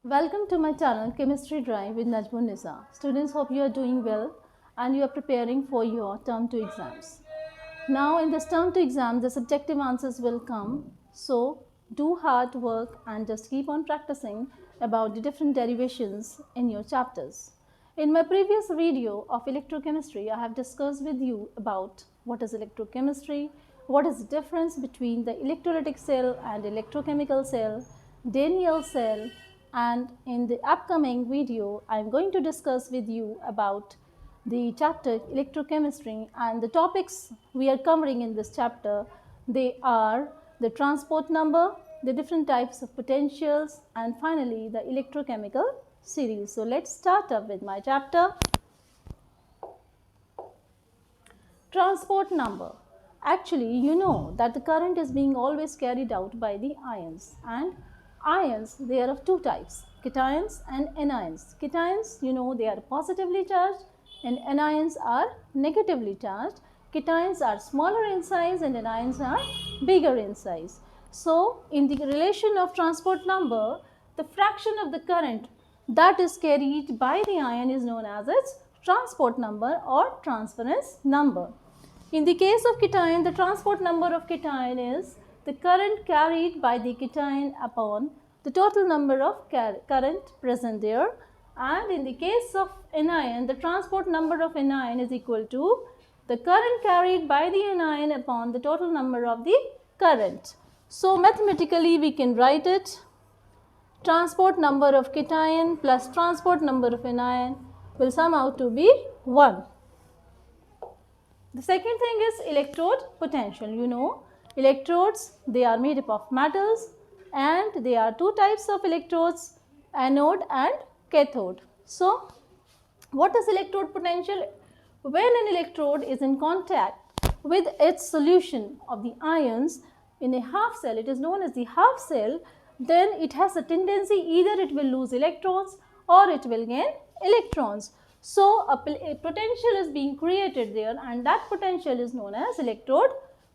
Welcome to my channel Chemistry Drive with Najmun Nisa. Students, hope you are doing well and you are preparing for your term 2 exams. Now in this term 2 exam, the subjective answers will come. So do hard work and just keep on practicing about the different derivations in your chapters. In my previous video of electrochemistry, I have discussed with you about what is electrochemistry, what is the difference between the electrolytic cell and electrochemical cell, Daniell cell, and in the upcoming video I am going to discuss with you about the chapter electrochemistry, and the topics we are covering in this chapter, they are the transport number, the different types of potentials, and finally the electrochemical series. So let's start up with my chapter. Transport number. Actually, you know that the current is being always carried out by the ions, and ions, they are of two types, cations and anions. Cations, you know, they are positively charged and anions are negatively charged. Cations are smaller in size and anions are bigger in size. So in the relation of transport number, the fraction of the current that is carried by the ion is known as its transport number or transference number. In the case of cation, the transport number of cation is the current carried by the cation upon the total number of current present there, and in the case of anion, the transport number of anion is equal to the current carried by the anion upon the total number of the current. So mathematically we can write it, transport number of cation plus transport number of anion will sum out to be 1. The second thing is electrode potential. You know, electrodes, they are made up of metals and there are two types of electrodes, anode and cathode. So what is electrode potential? When an electrode is in contact with its solution of the ions in a half cell, it is known as the half cell, then it has a tendency either it will lose electrons or it will gain electrons. So a potential is being created there, and that potential is known as electrode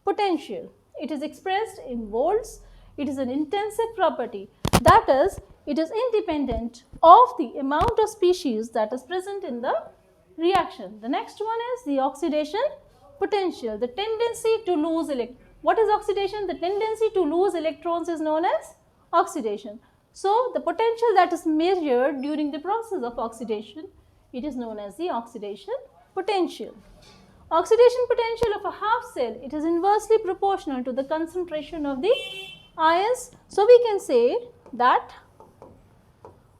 potential. It is expressed in volts. It is an intensive property, that is, it is independent of the amount of species that is present in the reaction. The next one is the oxidation potential, the tendency to lose What is oxidation? The tendency to lose electrons is known as oxidation. So the potential that is measured during the process of oxidation, it is known as the oxidation potential. Oxidation potential of a half cell, it is inversely proportional to the concentration of the ions. So we can say that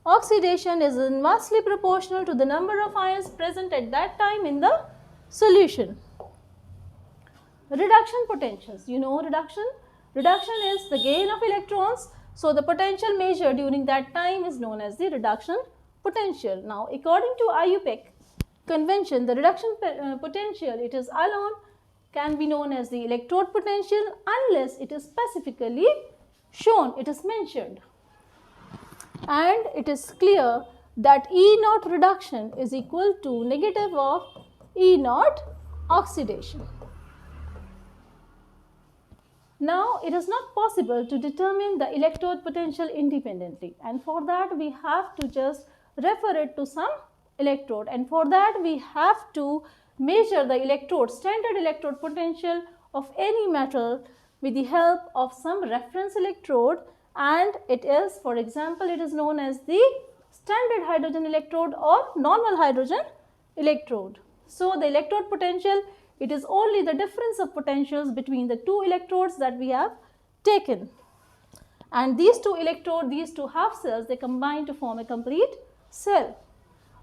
oxidation is inversely proportional to the number of ions present at that time in the solution. Reduction potentials, you know reduction. Reduction is the gain of electrons. So the potential measured during that time is known as the reduction potential. Now according to IUPAC convention, the reduction potential, it is alone can be known as the electrode potential unless it is specifically shown, it is mentioned. And it is clear that E naught reduction is equal to negative of E naught oxidation. Now it is not possible to determine the electrode potential independently, and for that we have to just refer it to some electrode, and for that we have to measure the electrode, standard electrode potential of any metal with the help of some reference electrode, and it is, for example, it is known as the standard hydrogen electrode or normal hydrogen electrode. So the electrode potential, it is only the difference of potentials between the two electrodes that we have taken, and these two electrodes, these two half cells, they combine to form a complete cell.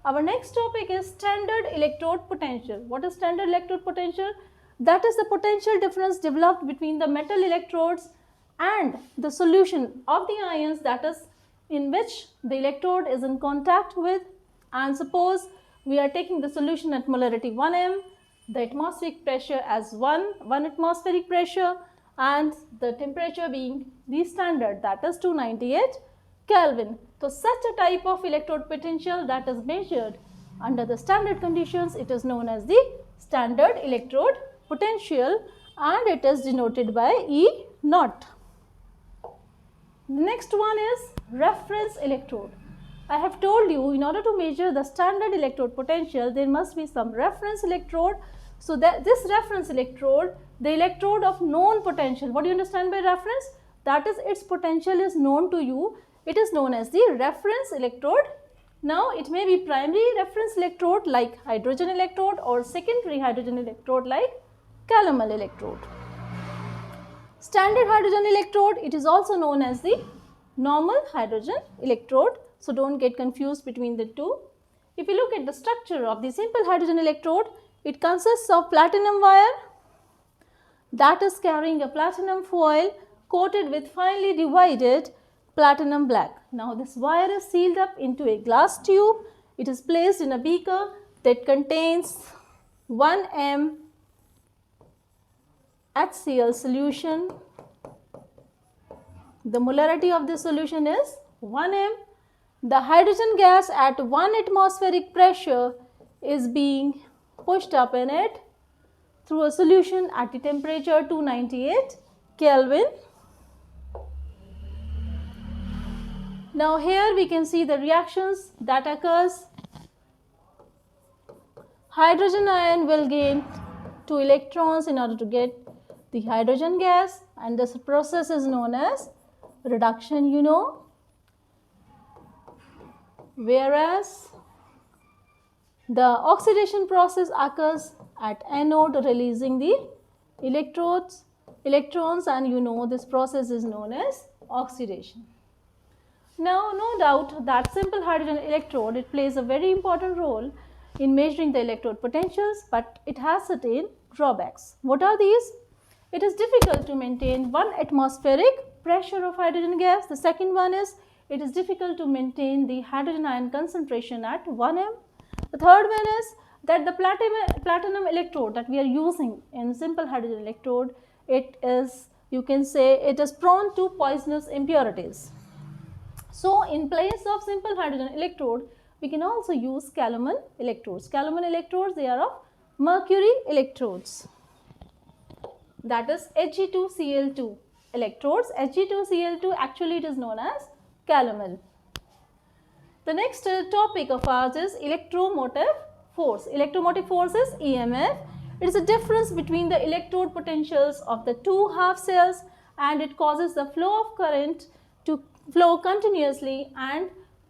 Our next topic is standard electrode potential. What is standard electrode potential? That is the potential difference developed between the metal electrodes and the solution of the ions, that is in which the electrode is in contact with. And suppose we are taking the solution at molarity 1m, the atmospheric pressure as 1 atmospheric pressure, and the temperature being the standard, that is 298 Kelvin. So such a type of electrode potential that is measured under the standard conditions, it is known as the standard electrode potential, and it is denoted by E naught. The next one is reference electrode. I have told you, in order to measure the standard electrode potential, there must be some reference electrode. So that this reference electrode, the electrode of known potential, what do you understand by reference? That is, its potential is known to you. It is known as the reference electrode. Now, it may be primary reference electrode like hydrogen electrode or secondary hydrogen electrode like calomel electrode. Standard hydrogen electrode, it is also known as the normal hydrogen electrode. So, do not get confused between the two. If you look at the structure of the simple hydrogen electrode, it consists of platinum wire that is carrying a platinum foil coated with finely divided platinum black. Now, this wire is sealed up into a glass tube. It is placed in a beaker that contains 1 m HCl solution. The molarity of this solution is 1 m. The hydrogen gas at 1 atmospheric pressure is being pushed up in it through a solution at the temperature 298 Kelvin. Now, here we can see the reactions that occurs. Hydrogen ion will gain 2 electrons in order to get the hydrogen gas, and this process is known as reduction, you know. Whereas the oxidation process occurs at anode, releasing the electrons, and you know this process is known as oxidation. Now, no doubt that simple hydrogen electrode, it plays a very important role in measuring the electrode potentials, but it has certain drawbacks. What are these? It is difficult to maintain 1 atmospheric pressure of hydrogen gas. The second one is, it is difficult to maintain the hydrogen ion concentration at 1 m. The third one is that the platinum electrode that we are using in simple hydrogen electrode, it is, you can say, it is prone to poisonous impurities. So, in place of simple hydrogen electrode, we can also use calomel electrodes. Calomel electrodes, they are of mercury electrodes, that is Hg2Cl2 electrodes. Hg2Cl2, actually it is known as calomel. The next topic of ours is electromotive force. Electromotive force is EMF. It is a difference between the electrode potentials of the two half cells, and it causes the flow of current to flow continuously, and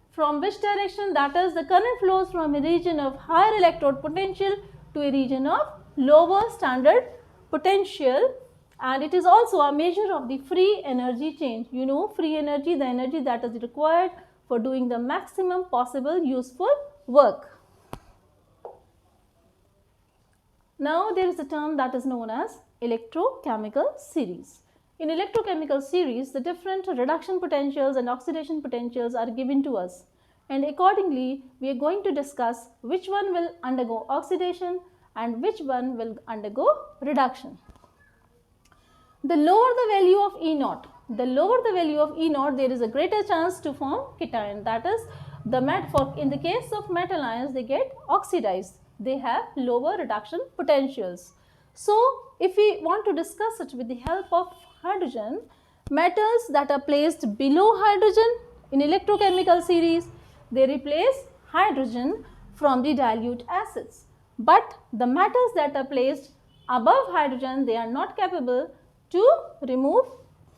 from which direction? That is, the current flows from a region of higher electrode potential to a region of lower standard potential, and it is also a measure of the free energy change. You know, free energy, the energy that is required for doing the maximum possible useful work. Now, there is a term that is known as electrochemical series. In electrochemical series, the different reduction potentials and oxidation potentials are given to us, and accordingly, we are going to discuss which one will undergo oxidation and which one will undergo reduction. The lower the value of E0, there is a greater chance to form cation. That is, in the case of metal ions, they get oxidized. They have lower reduction potentials. So, if we want to discuss it with the help of hydrogen, metals that are placed below hydrogen in electrochemical series, they replace hydrogen from the dilute acids. But the metals that are placed above hydrogen, they are not capable to remove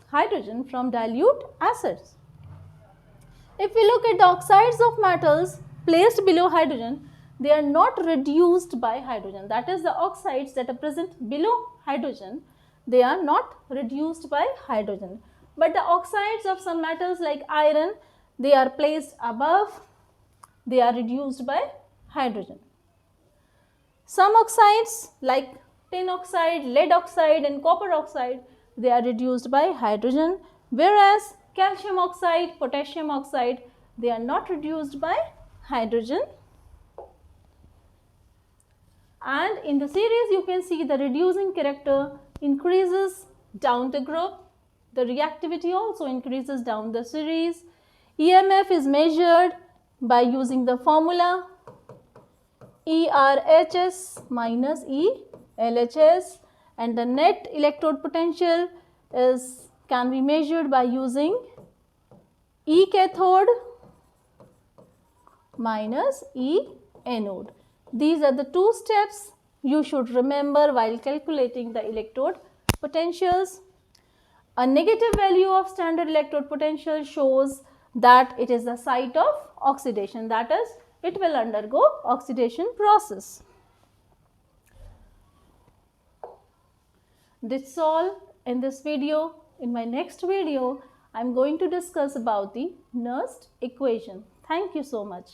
hydrogen from dilute acids. If we look at the oxides of metals placed below hydrogen, they are not reduced by hydrogen. That is, the oxides that are present below hydrogen, they are not reduced by hydrogen. But the oxides of some metals like iron, they are placed above, they are reduced by hydrogen. Some oxides like tin oxide, lead oxide and copper oxide, they are reduced by hydrogen, whereas calcium oxide, potassium oxide, they are not reduced by hydrogen. And in the series, you can see the reducing character increases down the group. The reactivity also increases down the series. EMF is measured by using the formula ERHS minus ELHS, and the net electrode potential can be measured by using E cathode minus E anode. These are the two steps you should remember while calculating the electrode potentials. A negative value of standard electrode potential shows that it is the site of oxidation, that is, it will undergo oxidation process. That's all in this video. In my next video, I am going to discuss about the Nernst equation. Thank you so much.